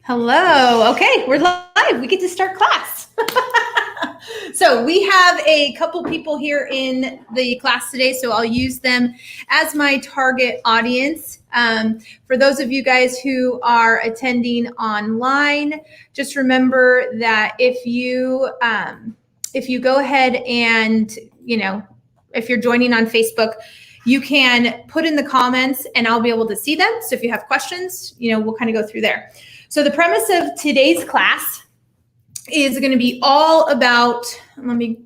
Hello. Okay, we're live. We get to start class. So we have a couple people here in the class today, so I'll use them as my target audience. For those of you guys who are attending online, just remember that if you go ahead and, if you're joining on Facebook, you can put in the comments and I'll be able to see them. So if you have questions, we'll kind of go through there. So the premise of today's class is going to be all about, let me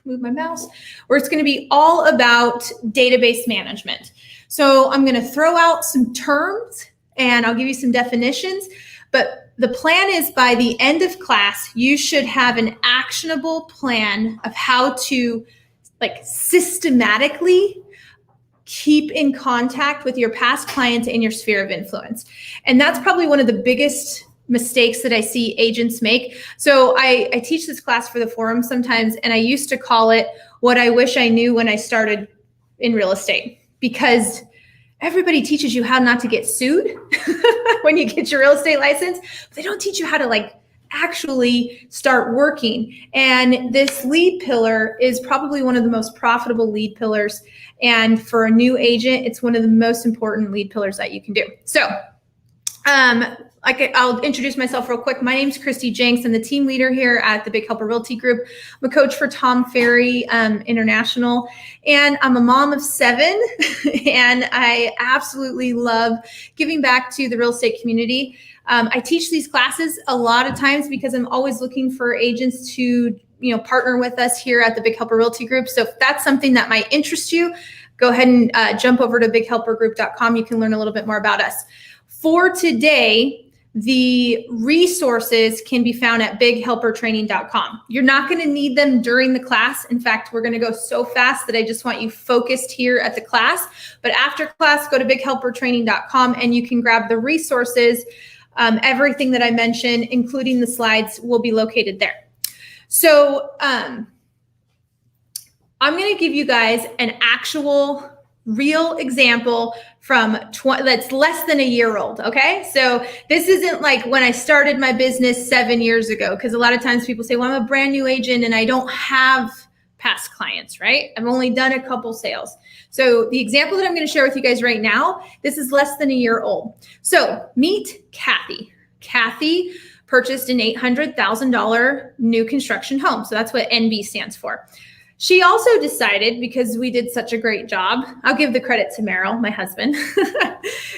move my mouse, where it's going to be all about database management. So I'm going to throw out some terms and I'll give you some definitions, but the plan is by the end of class, you should have an actionable plan of how to systematically keep in contact with your past clients in your sphere of influence. And that's probably one of the biggest mistakes that I see agents make. So I teach this class for the forum sometimes, and I used to call it what I wish I knew when I started in real estate, because everybody teaches you how not to get sued when you get your real estate license, but they don't teach you how to actually start working. And this lead pillar is probably one of the most profitable lead pillars. And for a new agent, it's one of the most important lead pillars that you can do. So I'll introduce myself real quick. My name's Christy Jenks. I'm the team leader here at the Big Helper Realty Group. I'm a coach for Tom Ferry International, and I'm a mom of 7, and I absolutely love giving back to the real estate community. I teach these classes a lot of times because I'm always looking for agents to partner with us here at the Big Helper Realty Group. So if that's something that might interest you, go ahead and jump over to bighelpergroup.com. You can learn a little bit more about us. For today, the resources can be found at bighelpertraining.com. You're not going to need them during the class. In fact, we're going to go so fast that I just want you focused here at the class. But after class, go to bighelpertraining.com and you can grab the resources. Everything that I mentioned, including the slides, will be located there. So I'm going to give you guys an actual real example from that's less than a year old. Okay. So this isn't like when I started my business 7 years ago, because a lot of times people say, well, I'm a brand new agent and I don't have past clients, right? I've only done a couple sales. So the example that I'm going to share with you guys right now, this is less than a year old. So meet Kathy. Kathy purchased an $800,000 new construction home. So that's what NB stands for. She also decided, because we did such a great job, I'll give the credit to Merrill, my husband,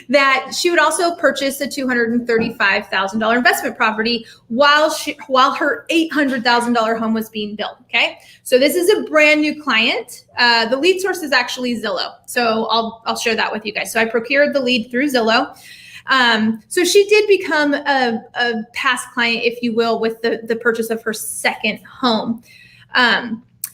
that she would also purchase a $235,000 investment property while her $800,000 home was being built. Okay, so this is a brand new client. The lead source is actually Zillow, so I'll share that with you guys. So I procured the lead through Zillow. So she did become a past client, if you will, with the purchase of her second home.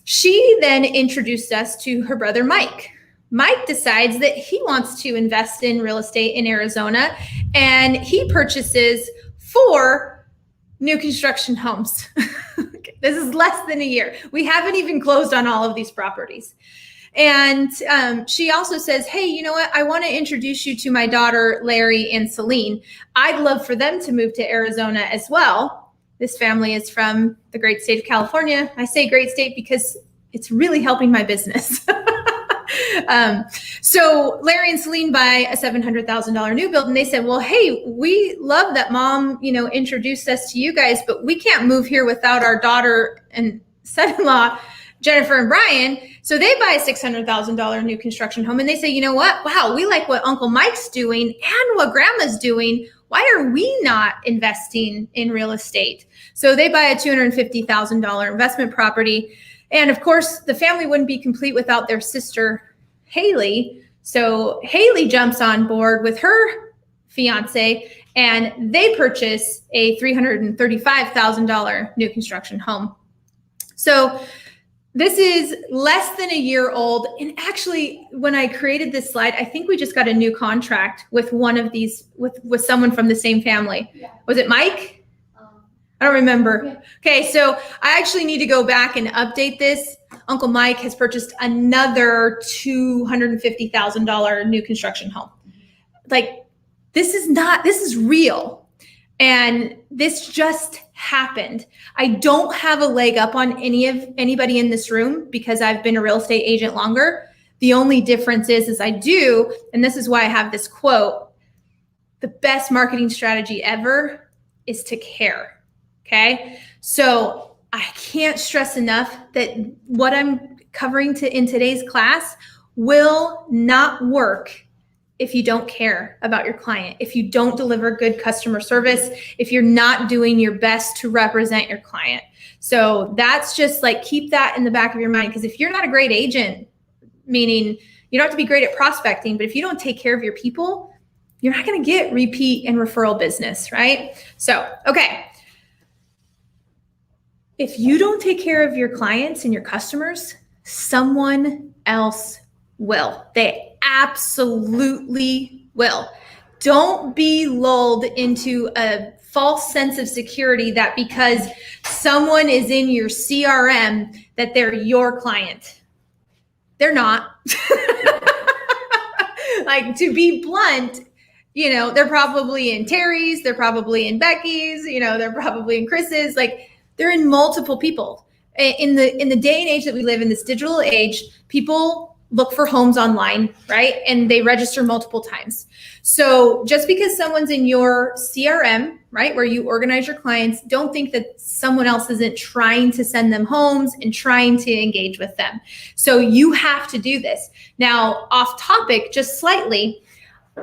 She then introduced us to her brother, Mike. Mike decides that he wants to invest in real estate in Arizona, and he purchases 4 new construction homes. Okay, this is less than a year. We haven't even closed on all of these properties. And she also says, hey, you know what? I want to introduce you to my daughter, Larry and Celine. I'd love for them to move to Arizona as well. This family is from the great state of California. I say great state because it's really helping my business. So Larry and Celine buy a $700,000 new build, and they said, well, hey, we love that mom, introduced us to you guys, but we can't move here without our daughter and son-in-law, Jennifer and Brian. So they buy a $600,000 new construction home, and they say, you know what? Wow, we like what Uncle Mike's doing and what Grandma's doing. Why are we not investing in real estate? So they buy a $250,000 investment property. And of course, the family wouldn't be complete without their sister, Haley. So Haley jumps on board with her fiance, and they purchase a $335,000 new construction home. So this is less than a year old. And actually, when I created this slide, I think we just got a new contract with one of these, with someone from the same family. Yeah. Was it Mike? I don't remember. Yeah. Okay, so I actually need to go back and update this. Uncle Mike has purchased another $250,000 new construction home. This is real. And this just happened. I don't have a leg up on anybody in this room because I've been a real estate agent longer. The only difference is I do, and this is why I have this quote, the best marketing strategy ever is to care, okay? So I can't stress enough that what I'm covering in today's class will not work if you don't care about your client, if you don't deliver good customer service, if you're not doing your best to represent your client. So that's just like, keep that in the back of your mind, because if you're not a great agent, meaning you don't have to be great at prospecting, but if you don't take care of your people, you're not going to get repeat and referral business, right? So, okay. If you don't take care of your clients and your customers, someone else will. They absolutely will. Don't be lulled into a false sense of security that because someone is in your CRM that they're your client. They're not. Like, to be blunt, they're probably in Terry's, they're probably in Becky's, they're probably in Chris's, like they're in multiple people. In the day and age that we live in, this digital age, people look for homes online, right? And they register multiple times. So just because someone's in your CRM, right, where you organize your clients, don't think that someone else isn't trying to send them homes and trying to engage with them. So you have to do this. Now, off topic, just slightly,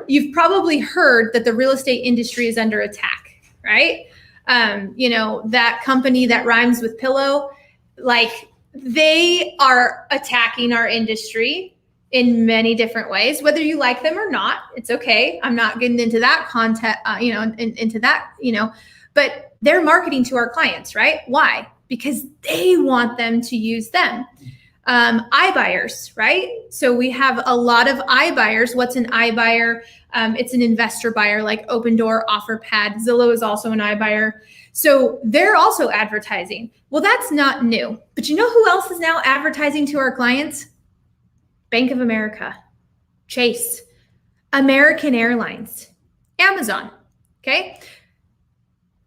you've probably heard that the real estate industry is under attack, right? That company that rhymes with pillow, like they are attacking our industry in many different ways, whether you like them or not. It's okay. I'm not getting into that content, but they're marketing to our clients, right? Why? Because they want them to use them. iBuyers, right? So we have a lot of iBuyers. What's an iBuyer? It's an investor buyer like Open Door, OfferPad. Zillow is also an iBuyer. So they're also advertising. Well, that's not new. But you know who else is now advertising to our clients? Bank of America, Chase, American Airlines, Amazon, okay?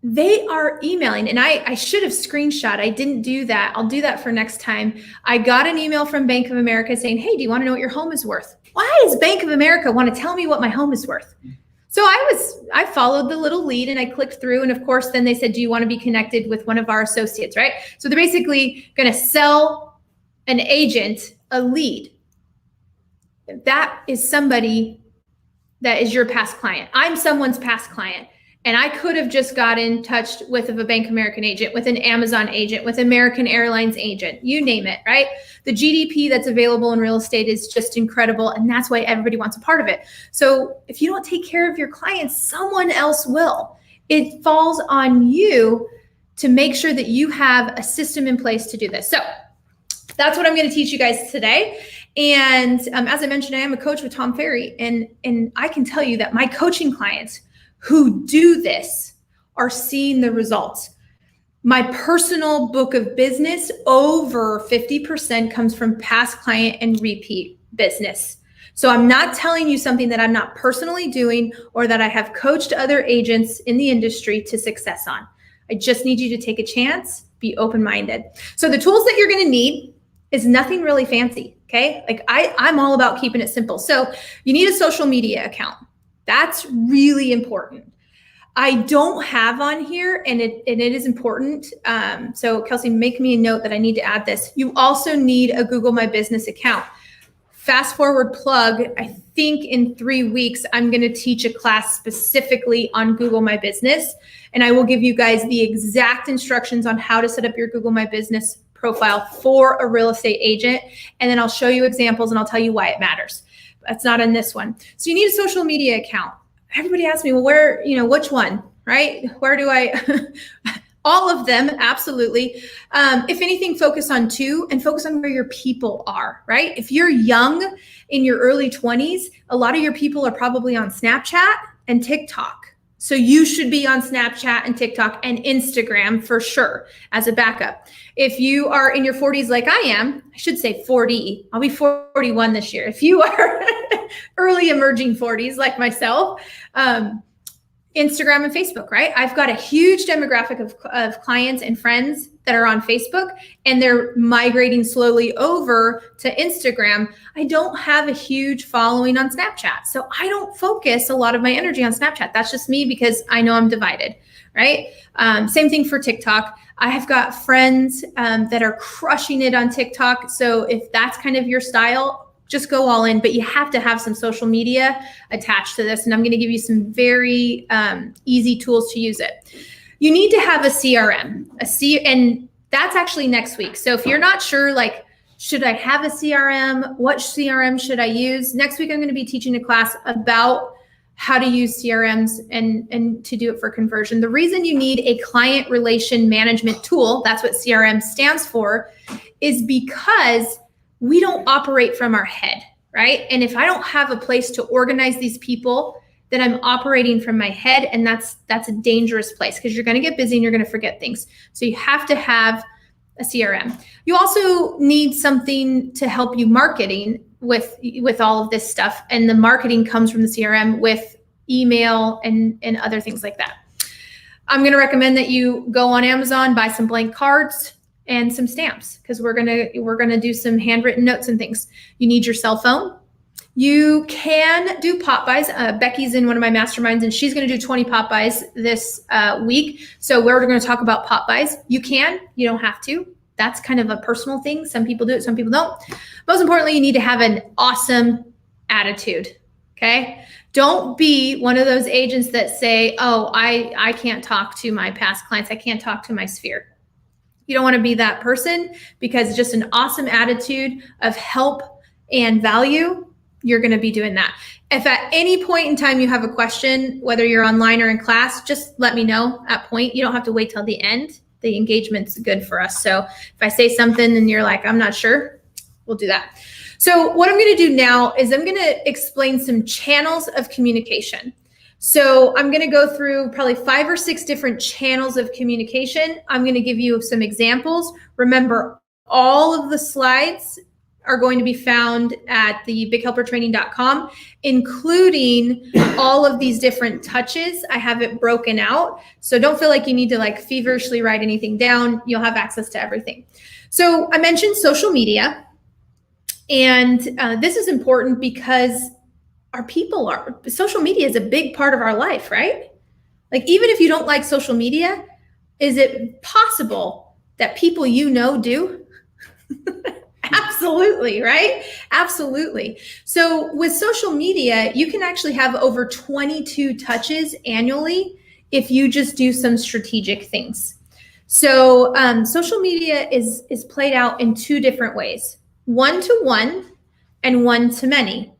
They are emailing, and I should have screenshot. I didn't do that. I'll do that for next time. I got an email from Bank of America saying, hey, do you want to know what your home is worth? Why does Bank of America want to tell me what my home is worth? So I followed the little lead and I clicked through. And of course, then they said, do you want to be connected with one of our associates, right? So they're basically going to sell an agent a lead. That is somebody that is your past client. I'm someone's past client. And I could have just got in touch with a Bank American agent, with an Amazon agent, with American Airlines agent, you name it, right? The GDP that's available in real estate is just incredible. And that's why everybody wants a part of it. So if you don't take care of your clients, someone else will. It falls on you to make sure that you have a system in place to do this. So that's what I'm going to teach you guys today. And as I mentioned, I am a coach with Tom Ferry. And I can tell you that my coaching clients who do this are seeing the results. My personal book of business, over 50% comes from past client and repeat business. So I'm not telling you something that I'm not personally doing or that I have coached other agents in the industry to success on. I just need you to take a chance, be open-minded. So the tools that you're going to need is nothing really fancy, okay? Like I'm all about keeping it simple. So you need a social media account. That's really important. I don't have on here, and it is important. So Kelsey, make me a note that I need to add this. You also need a Google My Business account. Fast forward plug, I think in 3 weeks, I'm going to teach a class specifically on Google My Business, and I will give you guys the exact instructions on how to set up your Google My Business profile for a real estate agent. And then I'll show you examples and I'll tell you why it matters. That's not in this one. So you need a social media account. Everybody asks me, well, where, which one, right? Where do I, all of them, absolutely. If anything, focus on two and focus on where your people are, right? If you're young in your early 20s, a lot of your people are probably on Snapchat and TikTok. So you should be on Snapchat and TikTok and Instagram for sure as a backup. If you are in your 40s like I am, I should say 40, I'll be 41 this year. If you are early emerging 40s like myself, Instagram and Facebook, right? I've got a huge demographic of clients and friends that are on Facebook, and they're migrating slowly over to Instagram. I don't have a huge following on Snapchat. So I don't focus a lot of my energy on Snapchat. That's just me because I know I'm divided, right? Same thing for TikTok. I have got friends that are crushing it on TikTok. So if that's kind of your style, just go all in, but you have to have some social media attached to this. And I'm going to give you some very easy tools to use it. You need to have a CRM, and that's actually next week. So if you're not sure, like, should I have a CRM? What CRM should I use? Next week, I'm going to be teaching a class about how to use CRMs and to do it for conversion. The reason you need a client relation management tool, that's what CRM stands for, is because we don't operate from our head, right? And if I don't have a place to organize these people, then I'm operating from my head, and that's a dangerous place because you're going to get busy and you're going to forget things. So you have to have a CRM. You also need something to help you marketing with all of this stuff, and the marketing comes from the CRM with email and other things like that. I'm going to recommend that you go on Amazon, buy some blank cards and some stamps, because we're gonna do some handwritten notes and things. You need your cell phone. You can do Popeyes. Becky's in one of my masterminds, and she's gonna do 20 Popeyes this week. So we're gonna talk about Popeyes. You don't have to. That's kind of a personal thing. Some people do it, some people don't. Most importantly, you need to have an awesome attitude, okay? Don't be one of those agents that say, oh, I can't talk to my past clients. I can't talk to my sphere. You don't want to be that person, because just an awesome attitude of help and value, you're going to be doing that. If at any point in time you have a question, whether you're online or in class, just let me know at point. You don't have to wait till the end. The engagement's good for us. So if I say something and you're like, I'm not sure, we'll do that. So what I'm going to do now is I'm going to explain some channels of communication. So I'm going to go through probably 5 or 6 different channels of communication. I'm going to give you some examples. Remember, all of the slides are going to be found at the bighelpertraining.com, including all of these different touches. I have it broken out. So don't feel like you need to like feverishly write anything down. You'll have access to everything. So I mentioned social media. And this is important because social media is a big part of our life, right? Like, even if you don't like social media, is it possible that people you know do? Absolutely, right? Absolutely. So with social media, you can actually have over 22 touches annually if you just do some strategic things. So social media is played out in 2 different ways: one-to-one and one-to-many.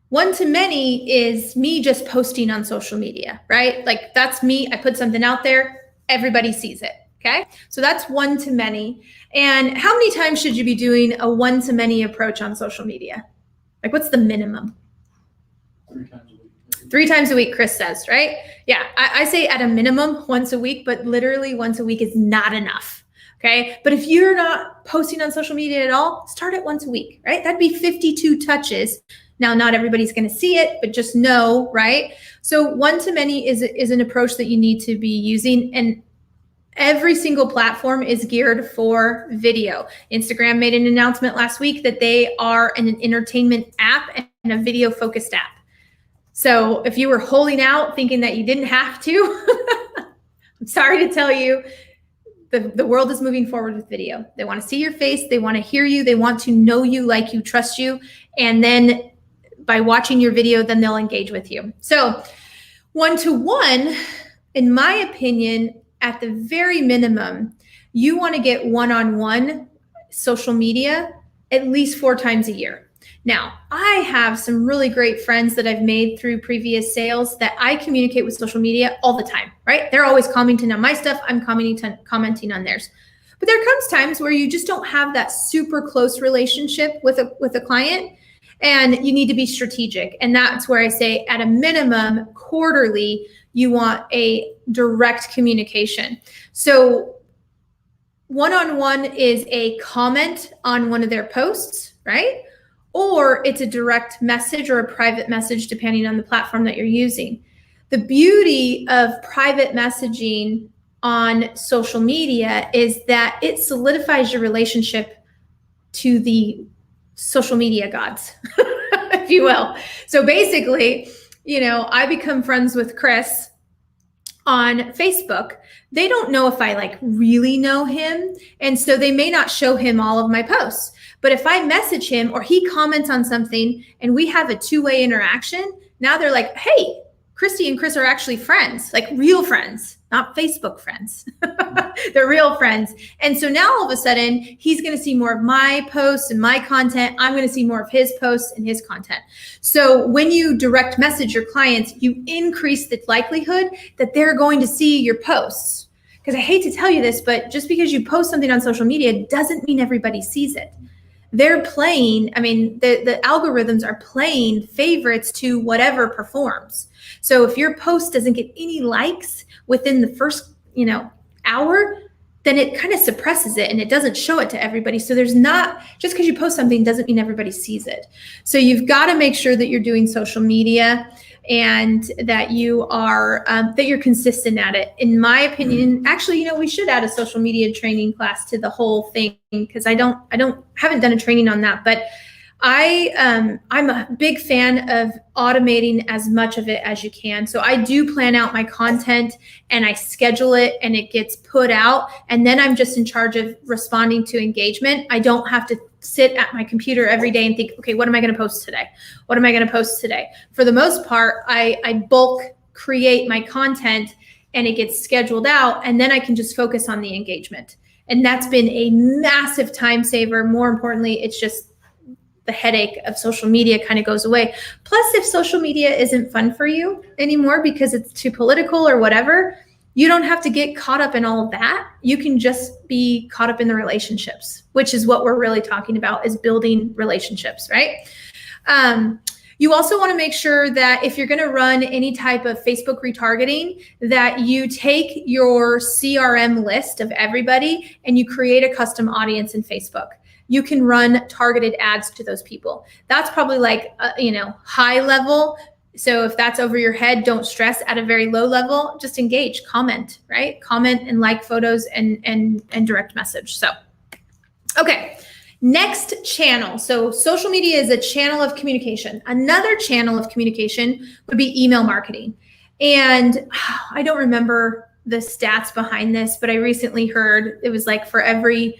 One-to-many is me just posting on social media, right? Like, that's me. I put something out there, everybody sees it. Okay. So that's one-to-many. And how many times should you be doing a one-to-many approach on social media? Like, what's the minimum? 3 times a week. 3 times a week, Chris says, right? Yeah. I say at a minimum once a week, but literally once a week is not enough. Okay. But if you're not posting on social media at all, start at once a week, right? That'd be 52 touches. Now, not everybody's going to see it, but just know, right? So one-to-many is an approach that you need to be using. And every single platform is geared for video. Instagram made an announcement last week that they are an entertainment app and a video focused app. So if you were holding out thinking that you didn't have to, I'm sorry to tell you, the world is moving forward with video. They want to see your face. They want to hear you. They want to know you, like you, trust you. And then by watching your video, then they'll engage with you. So one-to-one, in my opinion, at the very minimum, you want to get one-on-one social media at least 4 times a year. Now, I have some really great friends that I've made through previous sales that I communicate with social media all the time, right? They're always commenting on my stuff. I'm commenting on theirs. But there comes times where you just don't have that super close relationship with a client, and you need to be strategic. And that's where I say, at a minimum, quarterly, you want a direct communication. So one-on-one is a comment on one of their posts, right? Or it's a direct message or a private message, depending on the platform that you're using. The beauty of private messaging on social media is that it solidifies your relationship to the social media gods, if you will. So basically, I become friends with Chris on Facebook. They don't know if I like really know him. And so they may not show him all of my posts. But if I message him or he comments on something and we have a two-way interaction, now they're like, hey, Christy and Chris are actually friends, like real friends, not Facebook friends. They're real friends. And so now all of a sudden, he's going to see more of my posts and my content. I'm going to see more of his posts and his content. So when you direct message your clients, you increase the likelihood that they're going to see your posts. Because I hate to tell you this, but just because you post something on social media doesn't mean everybody sees it. They're playing, the algorithms are playing favorites to whatever performs. So if your post doesn't get any likes within the first, hour, then it kind of suppresses it and it doesn't show it to everybody. So there's not, just because you post something doesn't mean everybody sees it. So you've got to make sure that you're doing social media and that you are, that you're consistent at it. In my opinion, actually, we should add a social media training class to the whole thing because haven't done a training on that, but I'm a big fan of automating as much of it as you can. So I do plan out my content and I schedule it and it gets put out. And then I'm just in charge of responding to engagement. I don't have to sit at my computer every day and think, okay, what am I going to post today? What am I going to post today? For the most part, I bulk create my content and it gets scheduled out. And then I can just focus on the engagement. And that's been a massive time saver. More importantly, it's just the headache of social media kind of goes away. Plus, if social media isn't fun for you anymore because it's too political or whatever, you don't have to get caught up in all of that. You can just be caught up in the relationships, which is what we're really talking about, is building relationships, right? You also want to make sure that if you're going to run any type of Facebook retargeting, that you take your CRM list of everybody and you create a custom audience in Facebook. You can run targeted ads to those people. That's probably like, high level. So if that's over your head, don't stress. At a very low level, just engage, comment, right? Comment and like photos and direct message. So, okay, next channel. So social media is a channel of communication. Another channel of communication would be email marketing. And I don't remember the stats behind this, but I recently heard it was like for every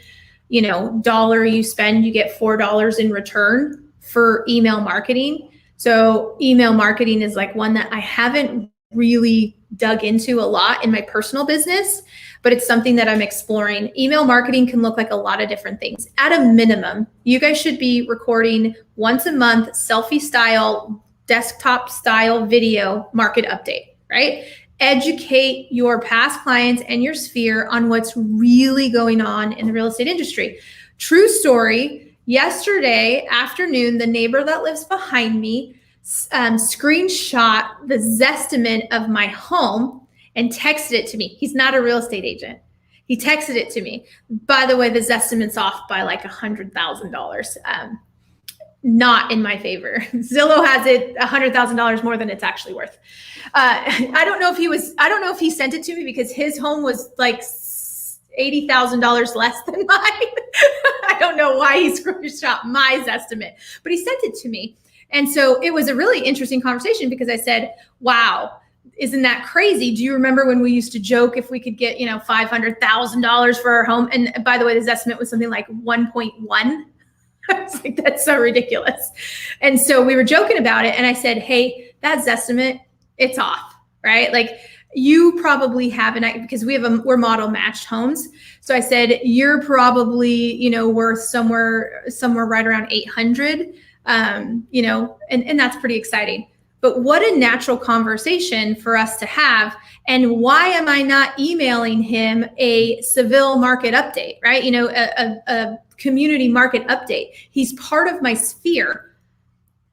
dollar you spend, you get $4 in return for email marketing. So email marketing is like one that I haven't really dug into a lot in my personal business, but it's something that I'm exploring. Email marketing can look like a lot of different things. At a minimum, you guys should be recording once a month, selfie style, desktop style video market update, right? Educate your past clients and your sphere on what's really going on in the real estate industry. True story, yesterday afternoon, the neighbor that lives behind me screenshot the Zestimate of my home and texted it to me. He's not a real estate agent. He texted it to me. By the way, the Zestimate's off by like $100,000. Not in my favor. Zillow has it $100,000 more than it's actually worth. I don't know if he sent it to me because his home was like $80,000 less than mine. I don't know why he screenshot my Zestimate, but he sent it to me. And so it was a really interesting conversation because I said, wow, isn't that crazy? Do you remember when we used to joke if we could get, $500,000 for our home? And by the way, the Zestimate was something like 1.1. I was like, that's so ridiculous. And so we were joking about it. And I said, hey, that Zestimate, it's off, right? Like you probably have because we're model matched homes. So I said, you're probably, worth somewhere right around 800, and that's pretty exciting. But what a natural conversation for us to have. And why am I not emailing him a Seville market update, right? A community market update. He's part of my sphere.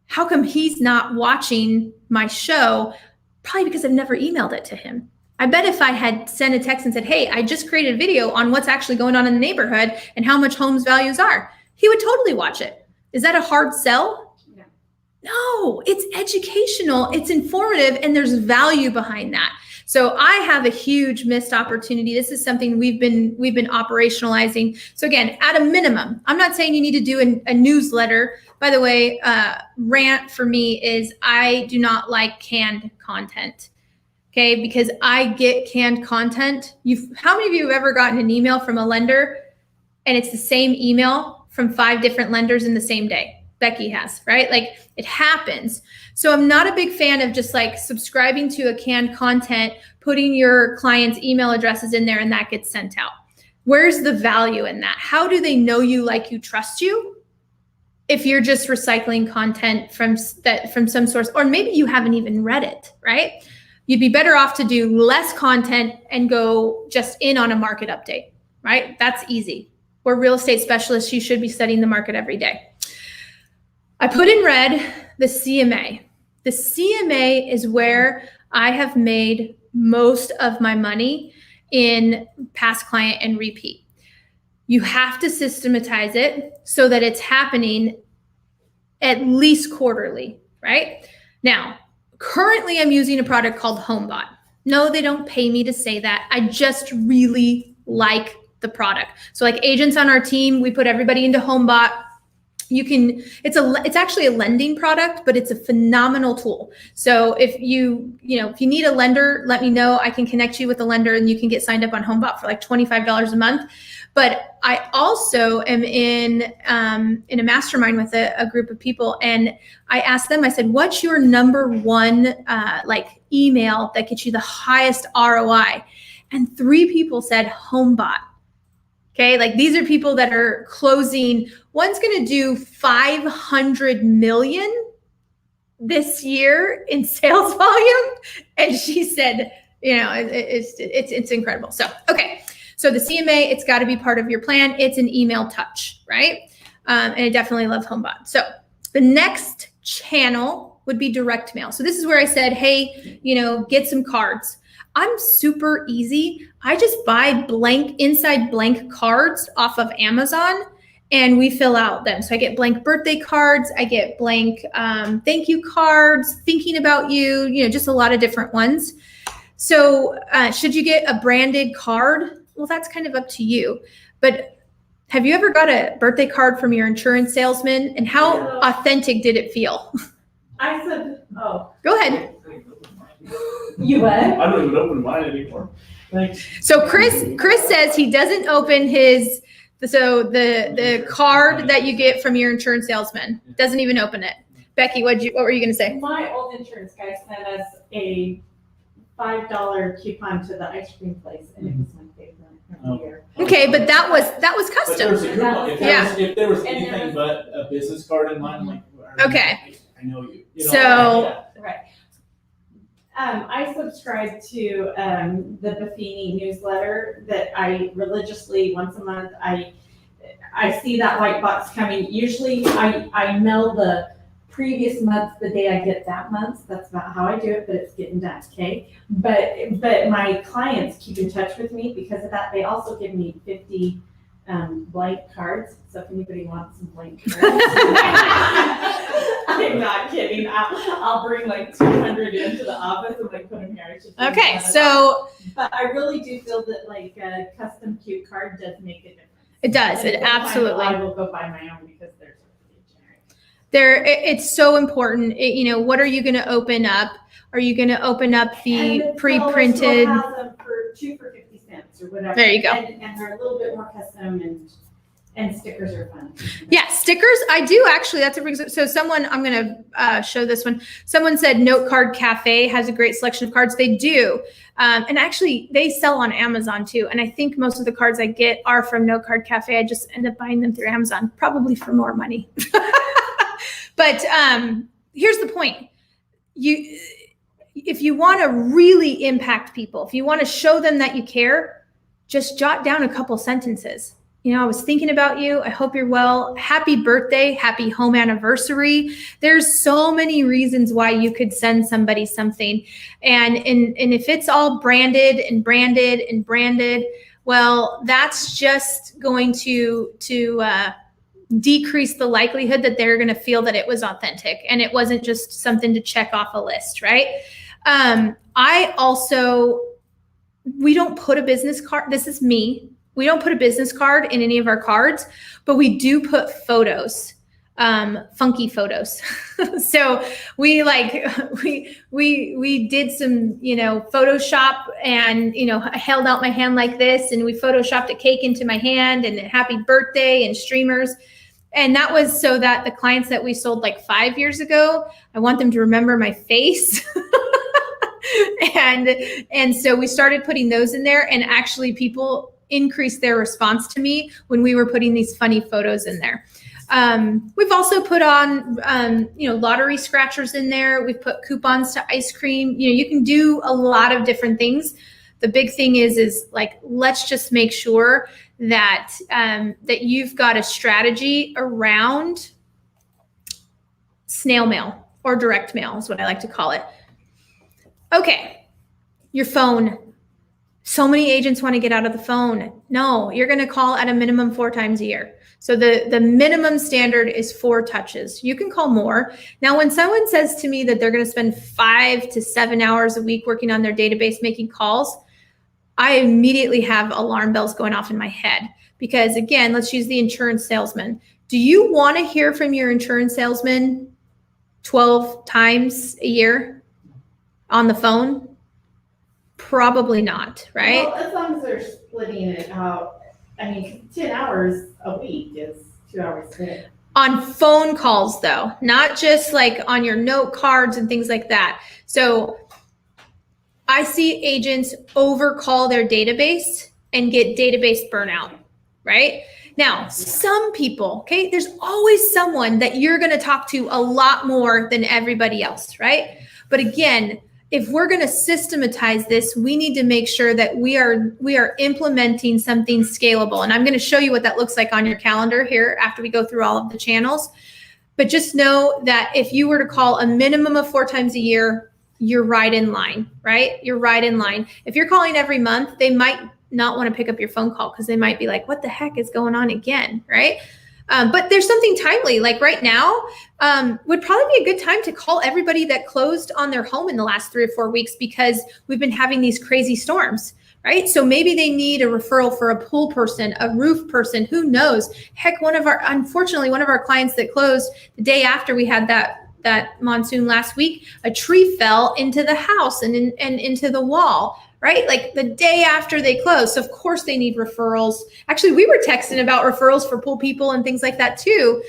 How come he's not watching my show? Probably because I've never emailed it to him. I bet if I had sent a text and said, hey, I just created a video on what's actually going on in the neighborhood and how much homes values are, he would totally watch it. Is that a hard sell? No, it's educational, it's informative, and there's value behind that. So I have a huge missed opportunity. This is something we've been operationalizing. So again, at a minimum, I'm not saying you need to do a newsletter. By the way, rant for me is I do not like canned content. Okay, because I get canned content. How many of you have ever gotten an email from a lender and it's the same email from 5 different lenders in the same day? Becky has, right? Like it happens. So I'm not a big fan of just like subscribing to a canned content, putting your clients' email addresses in there and that gets sent out. Where's the value in that? How do they know you, like you, trust you? If you're just recycling content from some source, or maybe you haven't even read it, right? You'd be better off to do less content and go just in on a market update, right? That's easy. We're real estate specialists. You should be studying the market every day. I put in red the CMA. The CMA is where I have made most of my money in past client and repeat. You have to systematize it so that it's happening at least quarterly, right? Now, currently I'm using a product called HomeBot. No, they don't pay me to say that. I just really like the product. So like agents on our team, we put everybody into HomeBot. It's actually a lending product, but it's a phenomenal tool. So if you need a lender, let me know. I can connect you with a lender and you can get signed up on HomeBot for like $25 a month. But I also am in a mastermind with a group of people, and I asked them, I said, what's your number one email that gets you the highest ROI? And 3 people said HomeBot. Okay, like these are people that are closing. One's going to do 500 million this year in sales volume, and she said, it's incredible. So okay, so the CMA, it's got to be part of your plan. It's an email touch, right? And I definitely love HomeBot. So the next channel would be direct mail. So this is where I said, hey, get some cards. I'm super easy. I just buy inside blank cards off of Amazon and we fill out them. So I get blank birthday cards. I get blank thank you cards, thinking about you, just a lot of different ones. So should you get a branded card? Well, that's kind of up to you. But have you ever got a birthday card from your insurance salesman? And how authentic did it feel? I said, oh. Go ahead. You what? I don't even open mine anymore. Thanks. So Chris says he doesn't open the card that you get from your insurance salesman. Doesn't even open it. Becky, what were you going to say? My old insurance guy sent us a $5 coupon to the ice cream place, and it was my favorite of the year. Okay, but that was But there custom. was a coupon. If there was And anything but a business card in mine, I'm like, Okay. I know you. So- Right. I subscribe to the Buffini newsletter that I religiously, once a month, I see that white box coming. Usually I mail the previous month the day I get that month. That's about how I do it, but it's getting done, okay? But my clients keep in touch with me because of that. They also give me 50 blank cards. So if anybody wants some blank cards. I'm not kidding. I'll bring like 200 into the office and like put them here. Okay, so but I really do feel that like a custom cute card does make a difference. it does. And It absolutely. I will go buy my own because they're really generic. It's so important. What are you going to open up? Are you going to open up the And pre-printed? Has them for 2 for 50 cents or whatever. There you go. And they're a little bit more custom and stickers are fun. Yeah, stickers. I do actually. That's a big. So someone, I'm going to show this one. Someone said Note Card Cafe has a great selection of cards. They do. And actually they sell on Amazon too. And I think most of the cards I get are from Note Card Cafe. I just end up buying them through Amazon, probably for more money. But here's the point. If you want to really impact people, if you want to show them that you care, just jot down a couple sentences. I was thinking about you. I hope you're well. Happy birthday. Happy home anniversary. There's so many reasons why you could send somebody something. And if it's all branded, well, that's just going to decrease the likelihood that they're going to feel that it was authentic and it wasn't just something to check off a list, right? We don't put a business card. This is me. We don't put a business card in any of our cards, but we do put photos, funky photos. So we did some, Photoshop, and, I held out my hand like this, and we Photoshopped a cake into my hand and a happy birthday and streamers. And that was so that the clients that we sold like 5 years ago, I want them to remember my face. And so we started putting those in there, and actually people increased their response to me when we were putting these funny photos in there. We've also put on, lottery scratchers in there. We've put coupons to ice cream. You can do a lot of different things. The big thing is like, let's just make sure that, that you've got a strategy around snail mail or direct mail is what I like to call it. Okay, your phone. So many agents want to get out of the phone. No, you're going to call at a minimum 4 times a year. So the minimum standard is 4 touches. You can call more. Now, when someone says to me that they're going to spend 5 to 7 hours a week working on their database making calls, I immediately have alarm bells going off in my head. Because again, let's use the insurance salesman. Do you want to hear from your insurance salesman 12 times a year on the phone? Probably not, right? Well, as long as they're splitting it out. 10 hours a week is 2 hours a day. On phone calls though, not just like on your note cards and things like that. So I see agents overcall their database and get database burnout, right? Now, some people, okay, there's always someone that you're going to talk to a lot more than everybody else, right? But again, if we're going to systematize this, we need to make sure that we are implementing something scalable. And I'm going to show you what that looks like on your calendar here after we go through all of the channels. But just know that if you were to call a minimum of 4 times a year, you're right in line, right? You're right in line. If you're calling every month, they might not want to pick up your phone call because they might be like, what the heck is going on again, right? But there's something timely, like right now would probably be a good time to call everybody that closed on their home in the last 3 or 4 weeks, because we've been having these crazy storms, right? So maybe they need a referral for a pool person, a roof person, who knows? Heck, unfortunately, one of our clients that closed the day after we had that monsoon last week, a tree fell into the house and into the wall, right? Like the day after they closed. So of course they need referrals. Actually, we were texting about referrals for pool people and things like that too.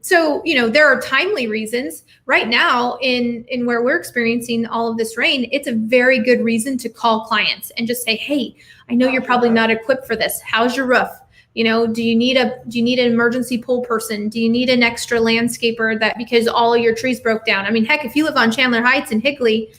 So, there are timely reasons right now in where we're experiencing all of this rain. It's a very good reason to call clients and just say, hey, I know you're probably not equipped for this. How's your roof? Do you need an emergency pool person? Do you need an extra landscaper because all of your trees broke down? Heck, if you live on Chandler Heights and Higley,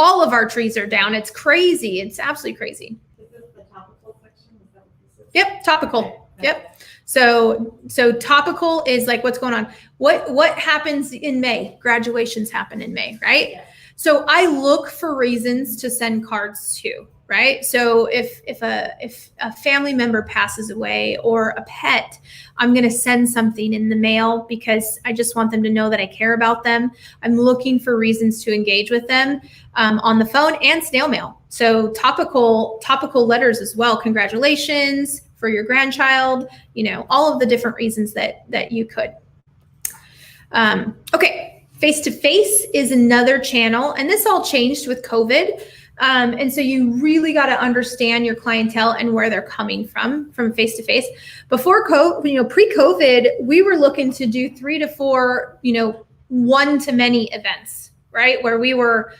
all of our trees are down. It's crazy. It's absolutely crazy. Is this the topical section? Is that what this is? Yep, topical. Okay. Yep. So topical is like what's going on. What happens in May? Graduations happen in May, right? Yeah. So I look for reasons to send cards to, right? So if a family member passes away or a pet, I'm going to send something in the mail because I just want them to know that I care about them. I'm looking for reasons to engage with them on the phone and snail mail. So topical letters as well. Congratulations for your grandchild, all of the different reasons that you could. Okay. Face-to-face is another channel, and this all changed with COVID. And so you really got to understand your clientele and where they're coming from face-to-face. Before COVID, pre-COVID, we were looking to do 3 to 4, one-to-many events, right? Where we were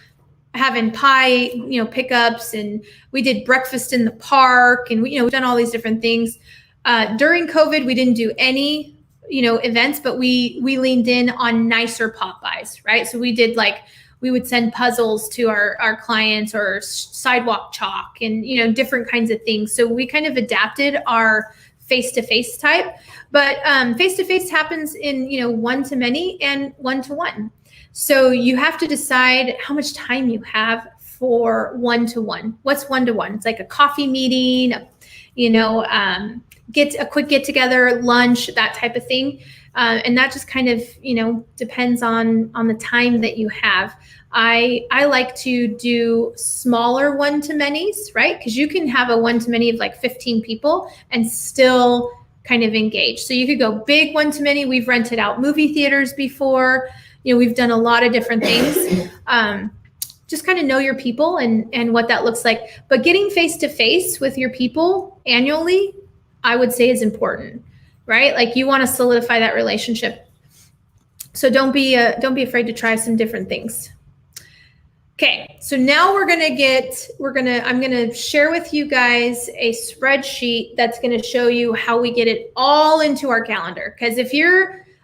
having pie, pickups, and we did breakfast in the park, and we've done all these different things. During COVID, we didn't do any events, but we leaned in on nicer Popeyes, right? So we did we would send puzzles to our clients or sidewalk chalk and, different kinds of things. So we kind of adapted our face-to-face type, but face-to-face happens in, one-to-many and one-to-one. So you have to decide how much time you have for one-to-one. What's one-to-one? It's like a coffee meeting, get a quick get together, lunch, that type of thing. And that just kind of, depends on the time that you have. I like to do smaller one-to-manys, right? Because you can have a one-to-many of like 15 people and still kind of engage. So you could go big one-to-many. We've rented out movie theaters before. We've done a lot of different things. Just kind of know your people and what that looks like. But getting face-to-face with your people annually, I would say, is important, right? Like you want to solidify that relationship. So don't be afraid to try some different things. Okay, so now I'm gonna share with you guys a spreadsheet that's gonna show you how we get it all into our calendar. Because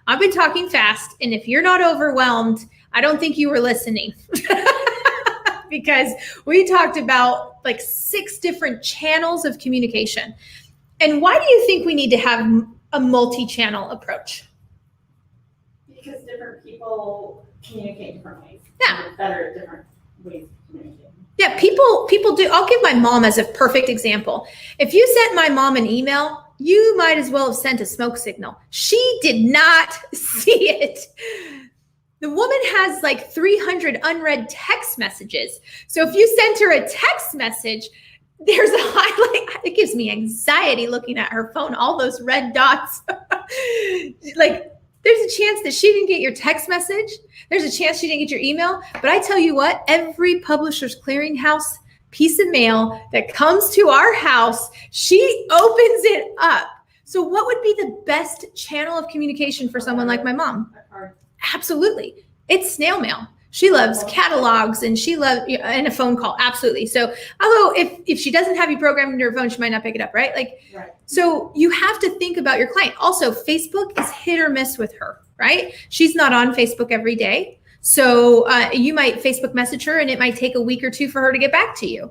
I've been talking fast, and if you're not overwhelmed, I don't think you were listening. Because we talked about like 6 different channels of communication. And why do you think we need to have a multi-channel approach? Because different people communicate different ways. Yeah. That are different ways of communicating. Yeah, people do. I'll give my mom as a perfect example. If you sent my mom an email, you might as well have sent a smoke signal. She did not see it. The woman has like 300 unread text messages. So if you sent her a text message, there's a highlight. It gives me anxiety looking at her phone, all those red dots. Like, there's a chance that she didn't get your text message. There's a chance she didn't get your email. But I tell you what, every Publishers Clearinghouse piece of mail that comes to our house, she opens it up. So what would be the best channel of communication for someone like my mom? Absolutely. It's snail mail. She loves catalogs and she loves, and a phone call. Absolutely. So although if she doesn't have you programmed into her phone, she might not pick it up, right? Right. So you have to think about your client. Also, Facebook is hit or miss with her, right? She's not on Facebook every day. So you might Facebook message her and it might take a week or 2 for her to get back to you.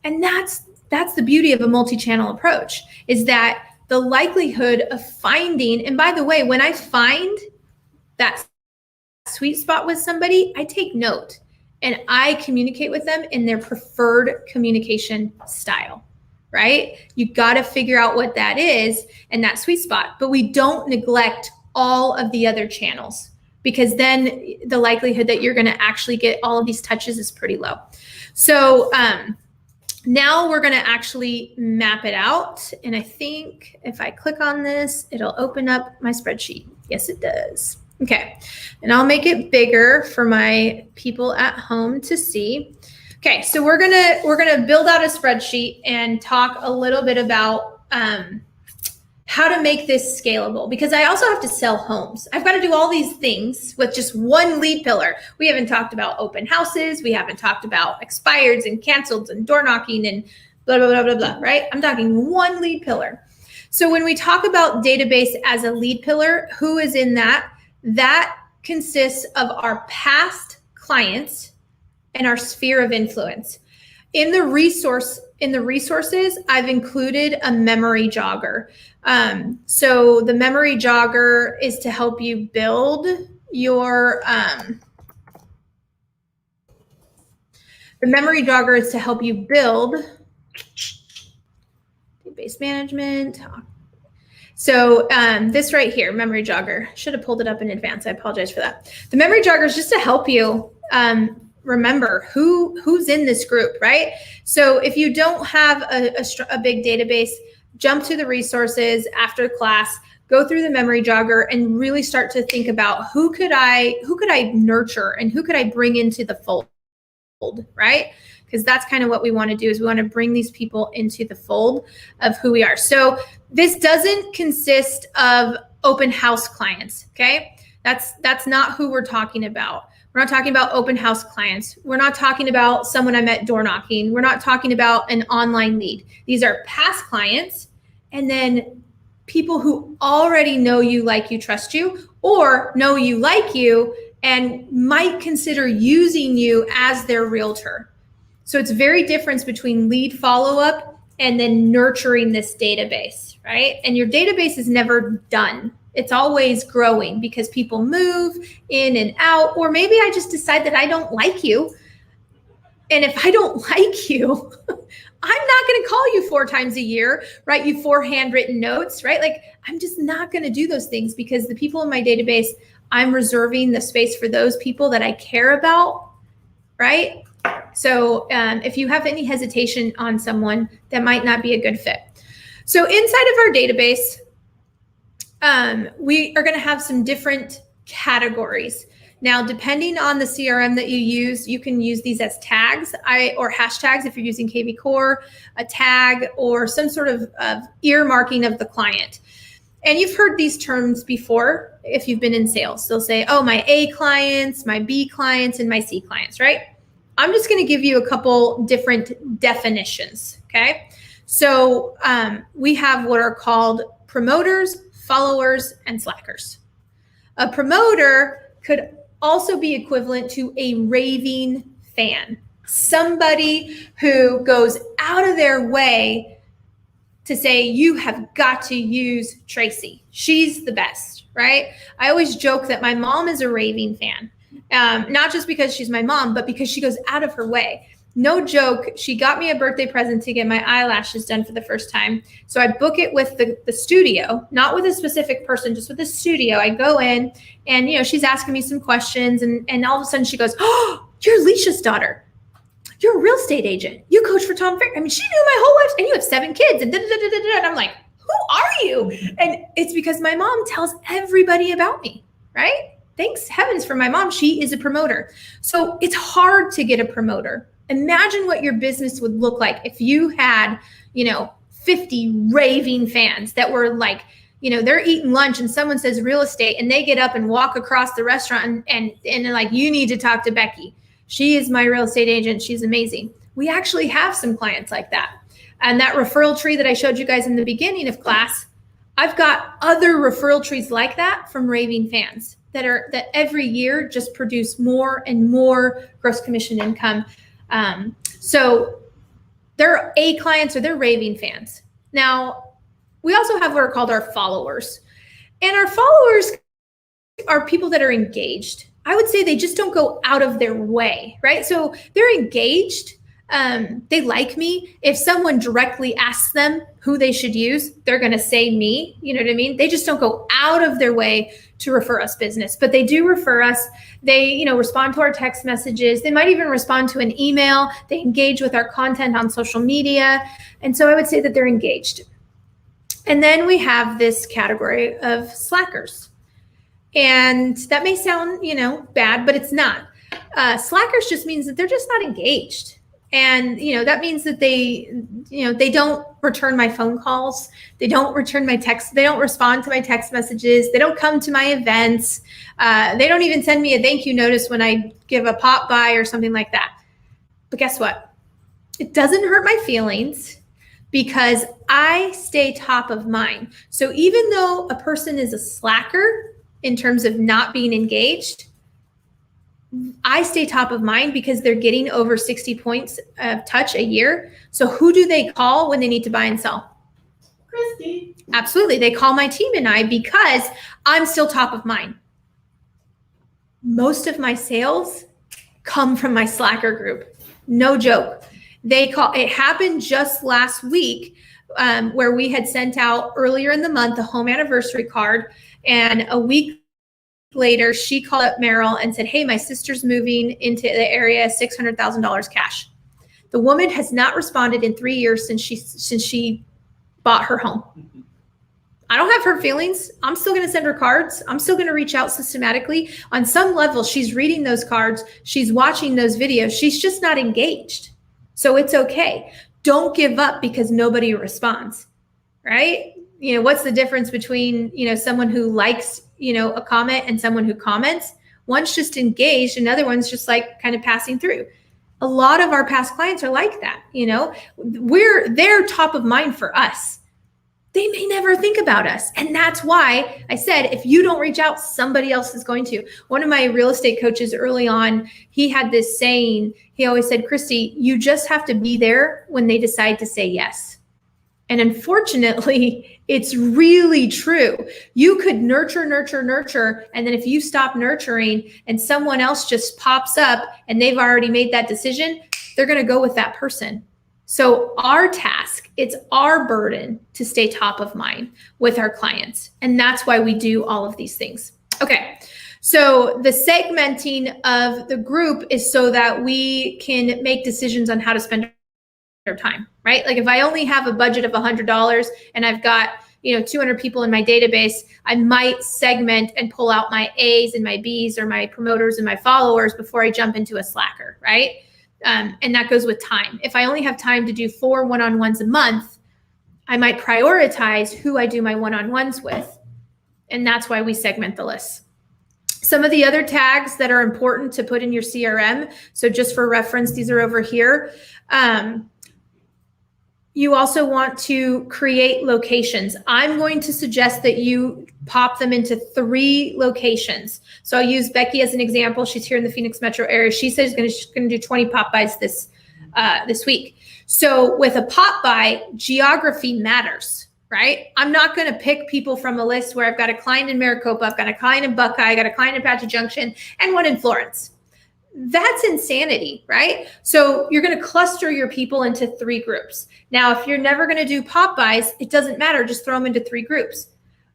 And that's the beauty of a multi-channel approach, is that the likelihood of finding, and by the way, when I find that sweet spot with somebody, I take note and I communicate with them in their preferred communication style, right? You got to figure out what that is and that sweet spot, but we don't neglect all of the other channels, because then the likelihood that you're going to actually get all of these touches is pretty low. So now we're going to actually map it out. And I think if I click on this, it'll open up my spreadsheet. Yes, it does. Okay, and I'll make it bigger for my people at home to see. Okay, so we're gonna build out a spreadsheet and talk a little bit about how to make this scalable, because I also have to sell homes. I've got to do all these things with just one lead pillar. We haven't talked about open houses. We haven't talked about expireds and canceled and door knocking and blah, blah, blah, blah, blah, right? I'm talking one lead pillar. So when we talk about database as a lead pillar, who is in that? That consists of our past clients and our sphere of influence. In the resources, I've included a memory jogger. So the memory jogger is to help you build your database management. So this right here, memory jogger, should have pulled it up in advance. I apologize for that. The memory jogger is just to help you remember who's in this group, right? So if you don't have a big database, jump to the resources after class, go through the memory jogger and really start to think about who could I nurture and who could I bring into the fold, right? Because that's kind of what we want to do, is we want to bring these people into the fold of who we are. So this doesn't consist of open house clients, okay? That's not who we're talking about. We're not talking about open house clients. We're not talking about someone I met door knocking. We're not talking about an online lead. These are past clients, and then people who already know you, like you, trust you, or know you, like you, and might consider using you as their realtor. So it's very different between lead follow-up and then nurturing this database, right? And your database is never done. It's always growing because people move in and out, or maybe I just decide that I don't like you. And if I don't like you, I'm not going to call you 4 times a year, write you 4 handwritten notes, right? Like, I'm just not going to do those things because the people in my database, I'm reserving the space for those people that I care about, right? So if you have any hesitation on someone, that might not be a good fit. So inside of our database, we are going to have some different categories. Now, depending on the CRM that you use, you can use these as tags or hashtags if you're using KV Core, a tag, or some sort of earmarking of the client. And you've heard these terms before if you've been in sales. They'll say, oh, my A clients, my B clients, and my C clients, right? I'm just going to give you a couple different definitions, okay? So we have what are called promoters, followers, and slackers. A promoter could also be equivalent to a raving fan, somebody who goes out of their way to say, you have got to use Tracy. She's the best, right? I always joke that my mom is a raving fan, not just because she's my mom, but because she goes out of her way. No joke, she got me a birthday present to get my eyelashes done for the first time. So I book it with the studio, not with a specific person, just with the studio. I go in and, she's asking me some questions and all of a sudden she goes, oh, you're Alicia's daughter. You're a real estate agent. You coach for Tom Ferry. I mean, she knew my whole life and you have 7 kids and da-da-da-da-da. And I'm like, who are you? And it's because my mom tells everybody about me, right? Thanks heavens for my mom. She is a promoter. So it's hard to get a promoter. Imagine what your business would look like if you had, 50 raving fans that were like, they're eating lunch and someone says real estate and they get up and walk across the restaurant and they're like, you need to talk to Becky. She is my real estate agent. She's amazing. We actually have some clients like that. And that referral tree that I showed you guys in the beginning of class, I've got other referral trees like that from raving fans that every year just produce more and more gross commission income. So they're A clients or they're raving fans. Now, we also have what are called our followers. And our followers are people that are engaged. I would say they just don't go out of their way, right? So they're engaged. They like me. If someone directly asks them who they should use, they're going to say me. You know what I mean? They just don't go out of their way to refer us business, but they do refer us. They, respond to our text messages. They might even respond to an email. They engage with our content on social media. And so I would say that they're engaged. And then we have this category of slackers. And that may sound, bad, but it's not. Slackers just means that they're just not engaged. And, that means that they don't return my phone calls. They don't return my texts. They don't respond to my text messages. They don't come to my events. They don't even send me a thank you notice when I give a pop by or something like that. But guess what? It doesn't hurt my feelings because I stay top of mind. So even though a person is a slacker in terms of not being engaged, I stay top of mind because they're getting over 60 points of touch a year. So who do they call when they need to buy and sell? Christy. Absolutely. They call my team and I because I'm still top of mind. Most of my sales come from my slacker group. No joke. It happened just last week where we had sent out earlier in the month a home anniversary card, and a week later, she called up Meryl and said, hey, my sister's moving into the area, $600,000 cash. The woman has not responded in 3 years since she bought her home. I don't have her feelings. I'm still going to send her cards. I'm still going to reach out systematically. On some level, she's reading those cards. She's watching those videos. She's just not engaged. So it's okay. Don't give up because nobody responds, right? What's the difference between, someone who likes, a comment and someone who comments? One's just engaged, another one's just like kind of passing through. A lot of our past clients are like that. They're top of mind for us. They may never think about us. And that's why I said, if you don't reach out, somebody else is going to. One of my real estate coaches early on, he had this saying. He always said, Christy, you just have to be there when they decide to say yes. And unfortunately, it's really true. You could nurture. And then if you stop nurturing and someone else just pops up and they've already made that decision, they're going to go with that person. So our task, it's our burden to stay top of mind with our clients. And that's why we do all of these things. Okay. So the segmenting of the group is so that we can make decisions on how to spend our time, right? Like if I only have a budget of $100 and I've got 200 people in my database, I might segment and pull out my A's and my B's or my promoters and my followers before I jump into a slacker, right? And that goes with time. If I only have time to do 4 one-on-ones a month, I might prioritize who I do my one-on-ones with. And that's why we segment the lists. Some of the other tags that are important to put in your CRM, so just for reference, these are over here. You also want to create locations. I'm going to suggest that you pop them into 3 locations. So I'll use Becky as an example. She's here in the Phoenix metro area. She says she's going to do 20 Popeyes this week. So with a Popeye, geography matters, right? I'm not going to pick people from a list where I've got a client in Maricopa, I've got a client in Buckeye, I got a client in Apache Junction, and one in Florence. That's insanity, right? So you're going to cluster your people into 3 groups. Now, if you're never going to do Popeyes, it doesn't matter. Just throw them into 3 groups.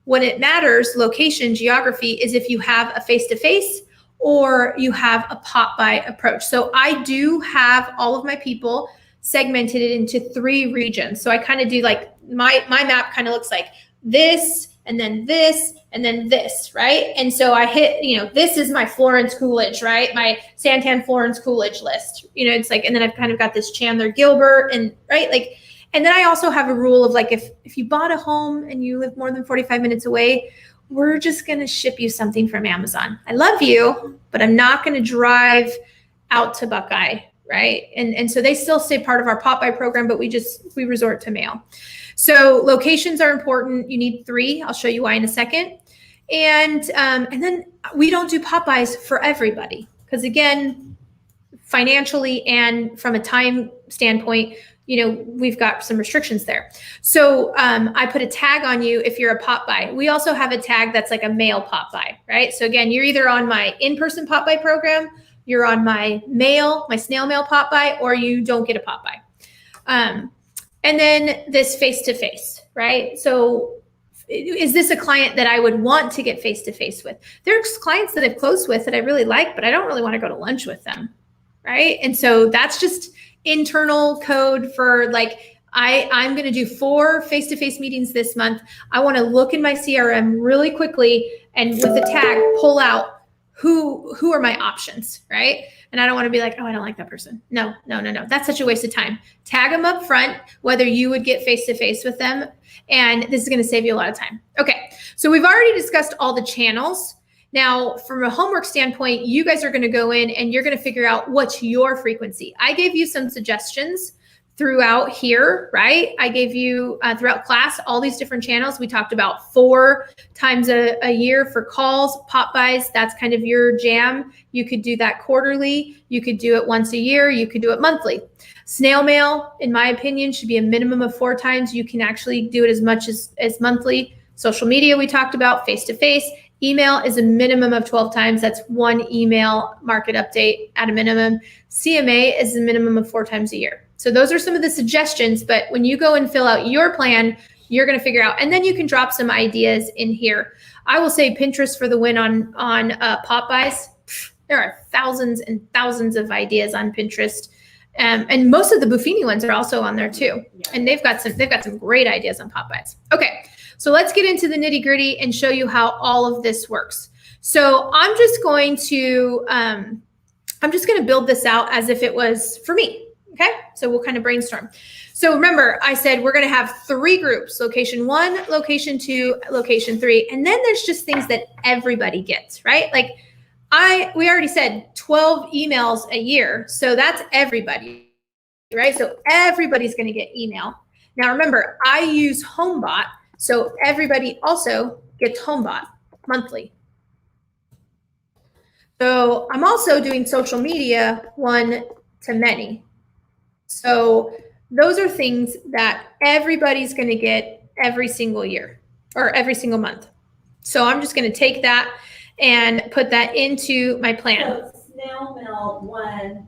When it matters, location, geography, is if you have a face-to-face or you have a Popeye approach. So I do have all of my people segmented into 3 regions. So I kind of do like my map kind of looks like this, and then this, and then this, right? And so I hit, this is my Florence Coolidge, right? My Santan Florence Coolidge list. It's like, and then I've kind of got this Chandler Gilbert, and right, like, and then I also have a rule of like, if you bought a home and you live more than 45 minutes away, we're just going to ship you something from Amazon. I love you, but I'm not going to drive out to Buckeye, right? And so they still stay part of our Popeye program, but we resort to mail. So locations are important. You need 3. I'll show you why in a second. And then we don't do Popeyes for everybody because, again, financially and from a time standpoint, we've got some restrictions there. So I put a tag on you if you're a Popeye. We also have a tag that's like a male Popeye, right? So again, you're either on my in-person Popeye program, you're on my snail mail Popeye, or you don't get a Popeye. And then this face-to-face, right? So is this a client that I would want to get face-to-face with? There's clients that I've closed with that I really like, but I don't really want to go to lunch with them, right? And so that's just internal code for like, I'm going to do 4 face-to-face meetings this month. I want to look in my CRM really quickly and with the tag, pull out who are my options, right? And I don't want to be like, oh, I don't like that person. No. That's such a waste of time. Tag them up front, whether you would get face-to-face with them. And this is going to save you a lot of time. Okay. So we've already discussed all the channels. Now, from a homework standpoint, you guys are going to go in and you're going to figure out what's your frequency. I gave you some suggestions throughout here, right? I gave you throughout class all these different channels. We talked about 4 times a year for calls, Popeyes. That's kind of your jam. You could do that quarterly. You could do it once a year. You could do it monthly. Snail mail, in my opinion, should be a minimum of 4 times. You can actually do it as much as monthly. Social media, we talked about, face-to-face. Email is a minimum of 12 times. That's 1 email market update at a minimum. CMA is a minimum of 4 times a year. So those are some of the suggestions, but when you go and fill out your plan, you're going to figure out, and then you can drop some ideas in here. I will say Pinterest for the win on Popeyes. There are thousands and thousands of ideas on Pinterest. And most of the Buffini ones are also on there too. And they've got some great ideas on Popeyes. Okay. So let's get into the nitty gritty and show you how all of this works. So I'm just going to build this out as if it was for me. Okay. So we'll kind of brainstorm. So remember, I said we're going to have 3 groups: location 1, location 2, location 3. And then there's just things that everybody gets, right? Like we already said 12 emails a year. So that's everybody, right? So everybody's going to get email. Now remember, I use HomeBot. So everybody also gets HomeBot monthly. So I'm also doing social media 1 to many. So those are things that everybody's going to get every single year or every single month. So I'm just going to take that and put that into my plan. So snail mail 1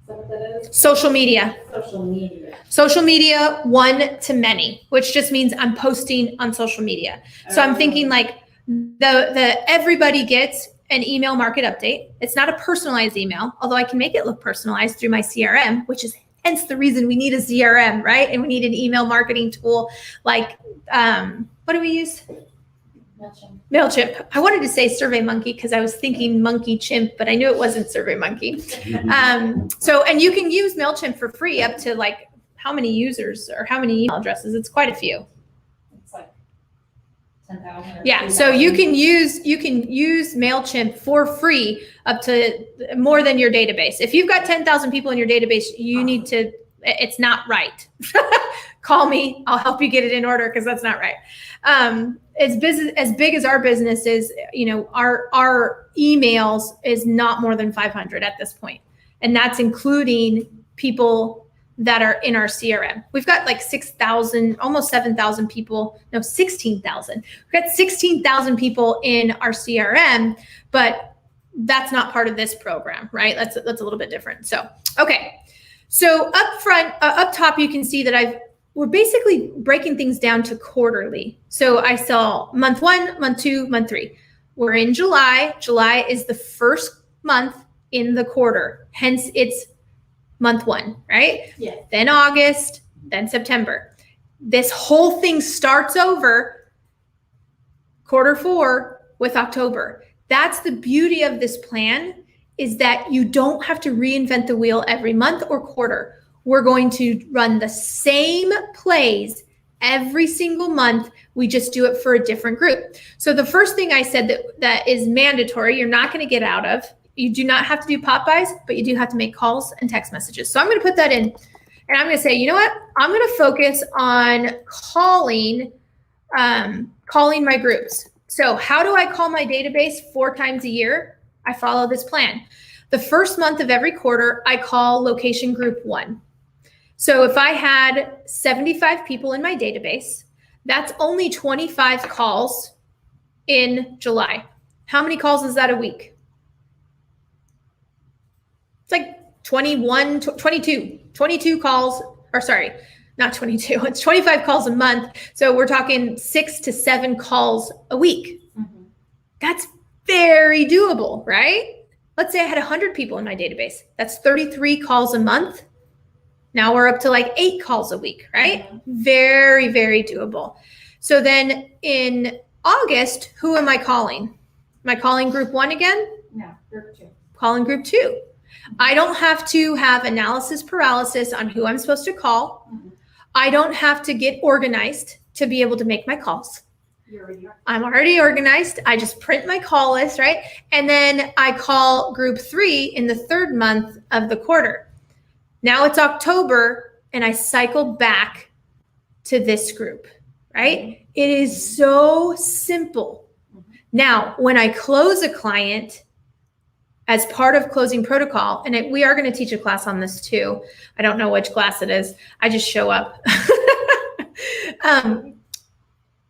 that what that is? Social media. Social media. Social media, one to many, which just means I'm posting on social media. So I'm thinking like the everybody gets an email market update. It's not a personalized email, although I can make it look personalized through my CRM, which is hence the reason we need a CRM, right? And we need an email marketing tool like, what do we use? MailChimp. I wanted to say SurveyMonkey because I was thinking Monkey Chimp, but I knew it wasn't SurveyMonkey. And you can use MailChimp for free up to like how many users or how many email addresses? It's quite a few. It's like 10,000. Yeah, so you can use MailChimp for free up to more than your database. If you've got 10,000 people in your database, you need to, it's not right. Call me, I'll help you get it in order because that's not right. As big as our business is, our emails is not more than 500 at this point. And that's including people that are in our CRM. We've got like 6,000, almost 7,000 people, no, 16,000. We've got 16,000 people in our CRM, but that's not part of this program, right? That's a little bit different. So, okay. So up front, up top, you can see that we're basically breaking things down to quarterly. So I saw month 1, month 2, month 3. We're in July. July is the first month in the quarter. Hence it's month 1, right? Yeah. Then August, then September. This whole thing starts over quarter 4 with October. That's the beauty of this plan, is that you don't have to reinvent the wheel every month or quarter. We're going to run the same plays every single month. We just do it for a different group. So the first thing I said that is mandatory, you're not going to get out of. You do not have to do Popeyes, but you do have to make calls and text messages. So I'm going to put that in, and I'm going to say, you know what? I'm going to focus on calling my groups. So how do I call my database 4 times a year? I follow this plan. The first month of every quarter, I call location group 1. So if I had 75 people in my database, that's only 25 calls in July. How many calls is that a week? It's like 22 calls, or sorry, not 22. It's 25 calls a month. So we're talking 6 to 7 calls a week. Mm-hmm. That's very doable, right? Let's say I had 100 people in my database. That's 33 calls a month. Now we're up to like 8 calls a week, right? Mm-hmm. Very, very doable. So then in August, who am I calling? Am I calling group 1 again? No, group 2. Calling group 2. I don't have to have analysis paralysis on who I'm supposed to call. Mm-hmm. I don't have to get organized to be able to make my calls. I'm already organized. I just print my call list, right? And then I call group 3 in the 3rd month of the quarter. Now it's October, and I cycle back to this group, right? It is so simple. Now, when I close a client, as part of closing protocol, and we are going to teach a class on this too. I don't know which class it is. I just show up.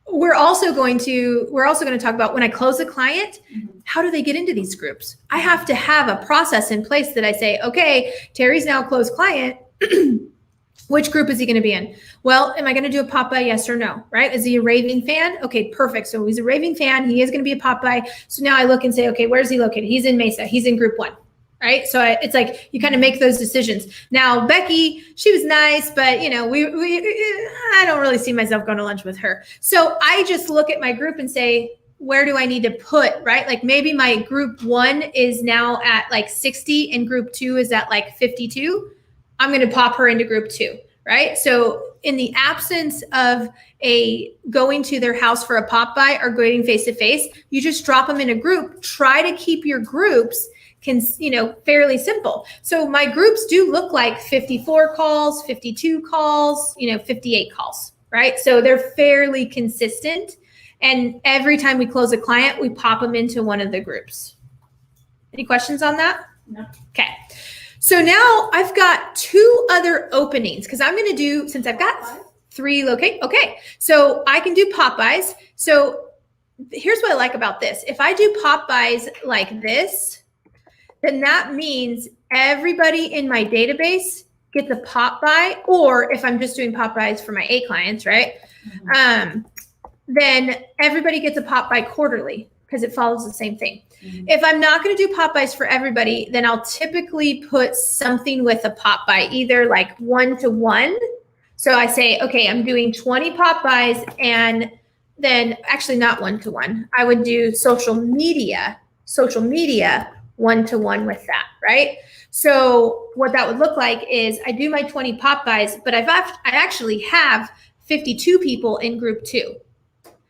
We're also going to talk about when I close a client, how do they get into these groups? I have to have a process in place that I say, okay, Terry's now a closed client. Which group is he going to be in? Well, am I going to do a Popeye? Yes or no, right? Is he a raving fan? Okay, perfect. So he's a raving fan. He is going to be a Popeye. So now I look and say, okay, where's he located? He's in Mesa. He's in group 1, right? So it's like you kind of make those decisions. Now, Becky, she was nice, but I don't really see myself going to lunch with her. So I just look at my group and say, where do I need to put, right? Like maybe my group 1 is now at like 60 and group 2 is at like 52. I'm going to pop her into group 2, right? So in the absence of going to their house for a Popeye or going face-to-face, you just drop them in a group. Try to keep your groups fairly simple. So my groups do look like 54 calls, 52 calls, 58 calls, right? So they're fairly consistent. And every time we close a client, we pop them into one of the groups. Any questions on that? No. Okay. So now I've got 2 other openings because I'm going to do, since I've got 3 locations. Okay. So I can do Popeyes. So here's what I like about this. If I do Popeyes like this, then that means everybody in my database gets a pop by, or if I'm just doing pop buys for my A clients, right? Then everybody gets a pop by quarterly because it follows the same thing. If I'm not going to do pop buys for everybody, then I'll typically put something with a pop by, either like 1-to-1. So I say, okay, I'm doing 20 pop buys, and then actually not 1-to-1. I would do social media 1-to-1 with that, right? So what that would look like is I do my 20 pop buys, but I actually have 52 people in group 2.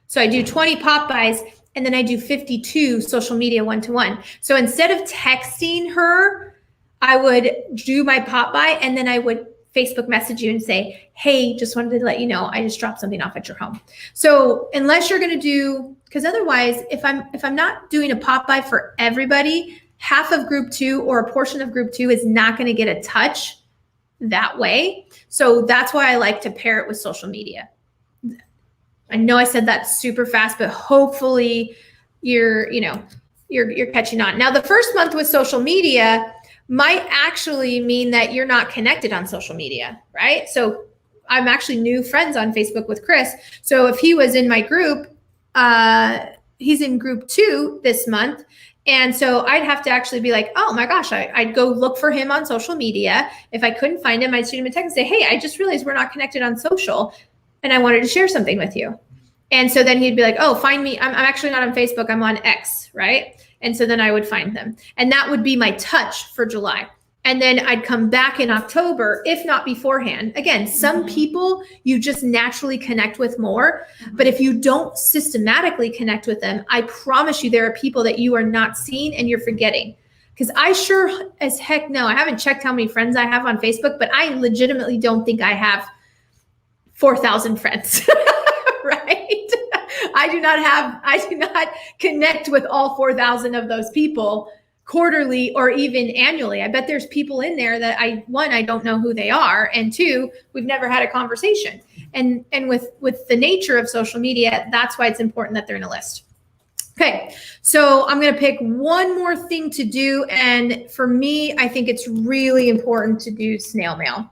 So I do 20 pop buys, and then I do 52 social media 1-to-1. So instead of texting her, I would do my pop by, and then I would Facebook message you and say, hey, just wanted to let you know, I just dropped something off at your home. So unless you're going to do, because otherwise, if I'm not doing a pop by for everybody, half of group 2 or a portion of group 2 is not going to get a touch that way. So that's why I like to pair it with social media. I know I said that super fast, but hopefully you're catching on. Now, the first month with social media might actually mean that you're not connected on social media, right? So I'm actually new friends on Facebook with Chris. So if he was in my group, he's in group 2 this month. And so I'd have to actually be like, oh my gosh, I'd go look for him on social media. If I couldn't find him, I'd shoot him a text and say, hey, I just realized we're not connected on social, and I wanted to share something with you. And so then he'd be like, oh, find me. I'm actually not on Facebook. I'm on X, right? And so then I would find them. And that would be my touch for July. And then I'd come back in October, if not beforehand. Again, some people you just naturally connect with more. But if you don't systematically connect with them, I promise you there are people that you are not seeing and you're forgetting. Because I sure as heck know, I haven't checked how many friends I have on Facebook, but I legitimately don't think I have 4,000 friends, right? I do not connect with all 4,000 of those people quarterly or even annually. I bet there's people in there that I don't know who they are, and 2, we've never had a conversation. And with the nature of social media, that's why it's important that they're in a list. Okay, so I'm going to pick one more thing to do, and for me, I think it's really important to do snail mail.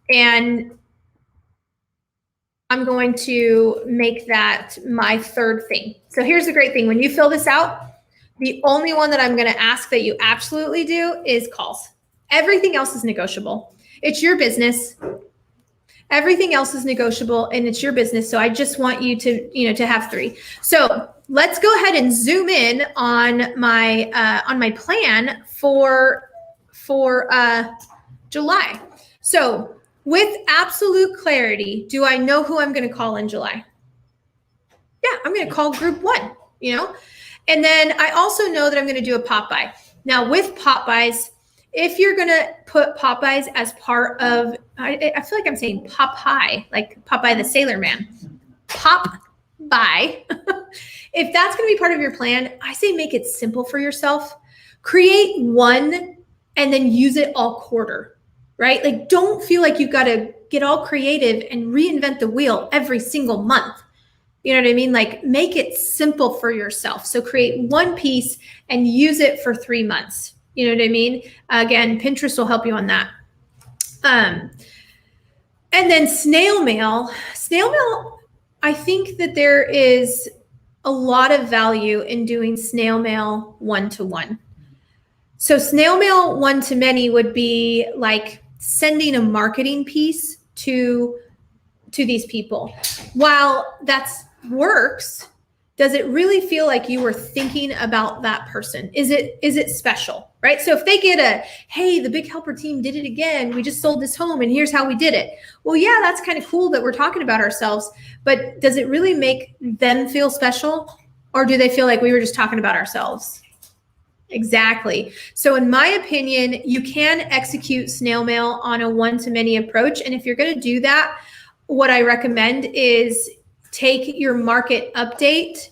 And I'm going to make that my third thing. So here's the great thing. When you fill this out, the only one that I'm going to ask that you absolutely do is calls. Everything else is negotiable. It's your business. Everything else is negotiable, and it's your business. So I just want you to have 3. So let's go ahead and zoom in on my plan for July. So with absolute clarity, do I know who I'm going to call in July? Yeah, I'm going to call group 1, And then I also know that I'm going to do a Popeye. Now with Popeyes, if you're going to put Popeyes as part of, I feel like I'm saying Popeye, like Popeye the Sailor Man. Popeye. If that's going to be part of your plan, I say make it simple for yourself. Create one and then use it all quarter. Right? Like, don't feel like you've got to get all creative and reinvent the wheel every single month. You know what I mean? Like, make it simple for yourself. So create one piece and use it for 3 months. You know what I mean? Again, Pinterest will help you on that. And then snail mail, I think that there is a lot of value in doing snail mail 1-to-1. So snail mail 1-to-many would be like sending a marketing piece to these people. While that works, does it really feel like you were thinking about that person? Is it special, right? So if they get hey, the Big Helper team did it again. We just sold this home and here's how we did it. Well, yeah, that's kind of cool that we're talking about ourselves, but does it really make them feel special? Or do they feel like we were just talking about ourselves? Exactly. So in my opinion, you can execute snail mail on a 1-to-many approach. And if you're going to do that, what I recommend is take your market update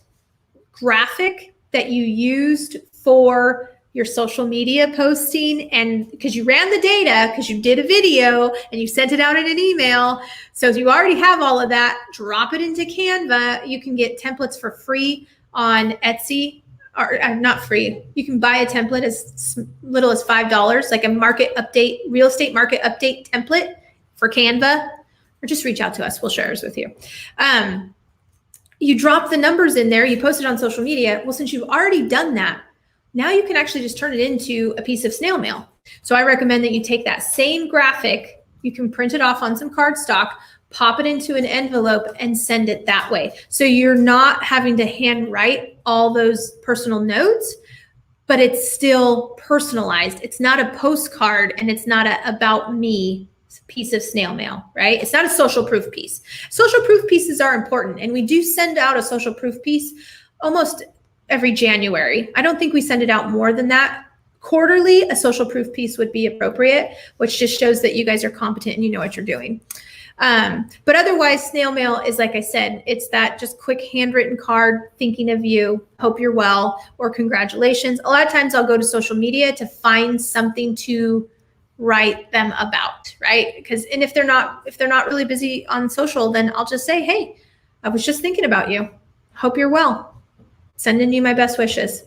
graphic that you used for your social media posting, and because you ran the data, because you did a video and you sent it out in an email. So if you already have all of that, drop it into Canva. You can get templates for free on Etsy. or not free. You can buy a template as little as $5, like a market update, real estate market update template for Canva, or just reach out to us. We'll share ours with you. You drop the numbers in there, you post it on social media. Well, since you've already done that, now you can actually just turn it into a piece of snail mail. So I recommend that you take that same graphic, you can print it off on some cardstock, pop it into an envelope and send it that way. So you're not having to handwrite all those personal notes, but it's still personalized. It's not a postcard and it's not a about me piece of snail mail, right? It's not a social proof piece. Social proof pieces are important, and we do send out a social proof piece almost every January. I don't think we send it out more than that. Quarterly, a social proof piece would be appropriate, which just shows that you guys are competent and you know what you're doing. But otherwise, snail mail is, like I said, it's that just quick handwritten card, thinking of you, hope you're well, or congratulations. A lot of times I'll go to social media to find something to write them about, right? And if they're not really busy on social, then I'll just say, hey, I was just thinking about you. Hope you're well. Sending you my best wishes.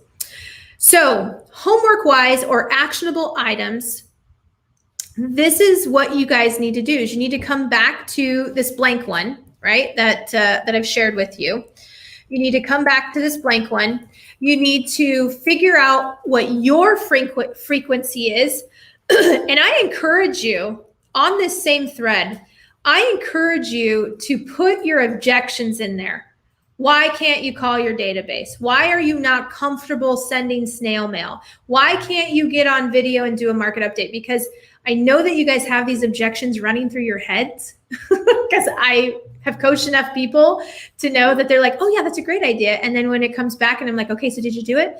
So homework wise or actionable items, this is what you guys need to do is you need to come back to this blank one, right? That I've shared with you. You need to come back to this blank one. You need to figure out what your frequency is. And I encourage you on this same thread, I encourage you to put your objections in there. Why can't you call your database? Why are you not comfortable sending snail mail? Why can't you get on video and do a market update? Because I know that you guys have these objections running through your heads because I have coached enough people to know that they're like, oh yeah, that's a great idea. And then when it comes back and I'm like, okay, so did you do it?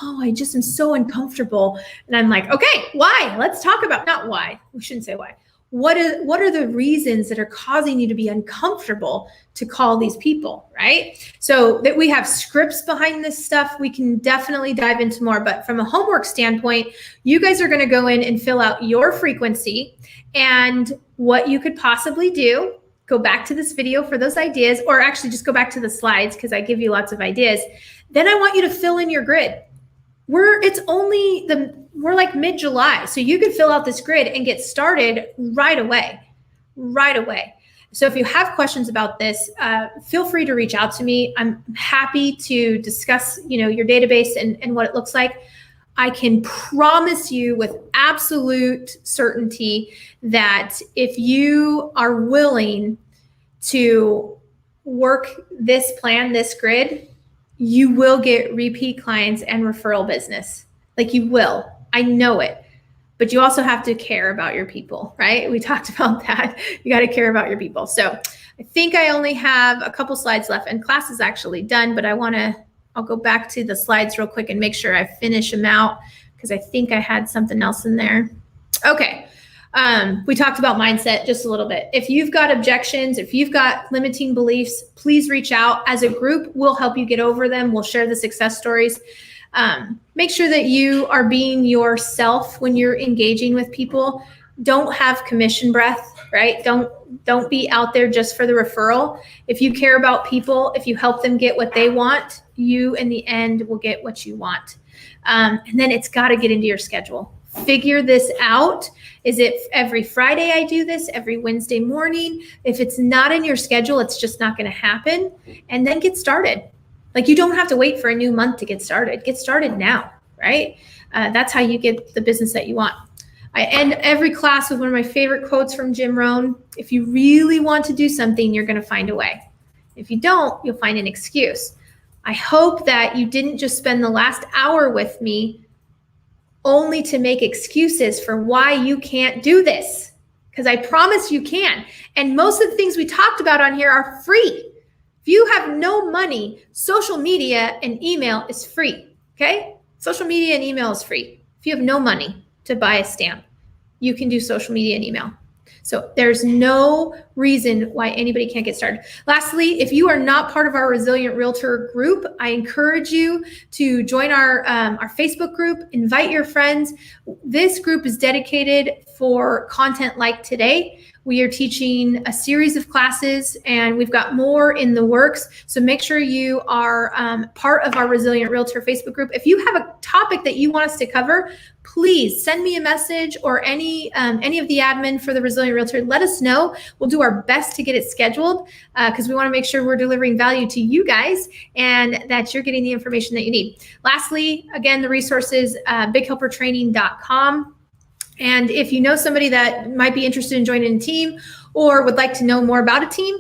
No, I just am so uncomfortable. And I'm like, okay, why? Let's talk about, not why. We shouldn't say why. What are the reasons that are causing you to be uncomfortable to call these people, right? So that we have scripts behind this stuff, we can definitely dive into more. But from a homework standpoint, you guys are going to go in and fill out your frequency and what you could possibly do. Go back to this video for those ideas, or actually just go back to the slides because I give you lots of ideas. Then I want you to fill in your grid. We're like mid-July, so you can fill out this grid and get started right away. So if you have questions about this, feel free to reach out to me. I'm happy to discuss, your database and what it looks like. I can promise you with absolute certainty that if you are willing to work this plan, this grid, you will get repeat clients and referral business. Like you will. I know it. But you also have to care about your people, right? We talked about that. You got to care about your people. So I think I only have a couple slides left and class is actually done, but I'll go back to the slides real quick and make sure I finish them out because I think I had something else in there. Okay. We talked about mindset just a little bit. If you've got objections, if you've got limiting beliefs, please reach out. As a group, we'll help you get over them. We'll share the success stories. Make sure that you are being yourself when you're engaging with people. Don't have commission breath, right? Don't be out there just for the referral. If you care about people, if you help them get what they want, you in the end will get what you want. And then it's got to get into your schedule. Figure this out. Is it every Friday I do this, every Wednesday morning? If it's not in your schedule, it's just not going to happen. And then get started. Like you don't have to wait for a new month to get started. Get started now, right? That's how you get the business that you want. I end every class with one of my favorite quotes from Jim Rohn. If you really want to do something, you're going to find a way. If you don't, you'll find an excuse. I hope that you didn't just spend the last hour with me only to make excuses for why you can't do this, because I promise you can. And most of the things we talked about on here are free. If you have no money, social media and email is free, okay? Social media and email is free. If you have no money to buy a stamp, you can do social media and email. So there's no reason why anybody can't get started. Lastly, if you are not part of our Resilient Realtor group, I encourage you to join our Facebook group, invite your friends. This group is dedicated for content like today. We are teaching a series of classes, and we've got more in the works. So make sure you are part of our Resilient Realtor Facebook group. If you have a topic that you want us to cover, please send me a message, or any of the admin for the Resilient Realtor. Let us know. We'll do our best to get it scheduled, because we want to make sure we're delivering value to you guys and that you're getting the information that you need. Lastly, again, the resources, bighelpertraining.com. And if you know somebody that might be interested in joining a team or would like to know more about a team,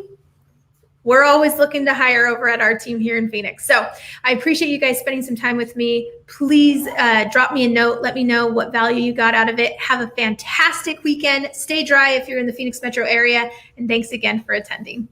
we're always looking to hire over at our team here in Phoenix. So I appreciate you guys spending some time with me. Please drop me a note. Let me know what value you got out of it. Have a fantastic weekend. Stay dry if you're in the Phoenix metro area. And thanks again for attending.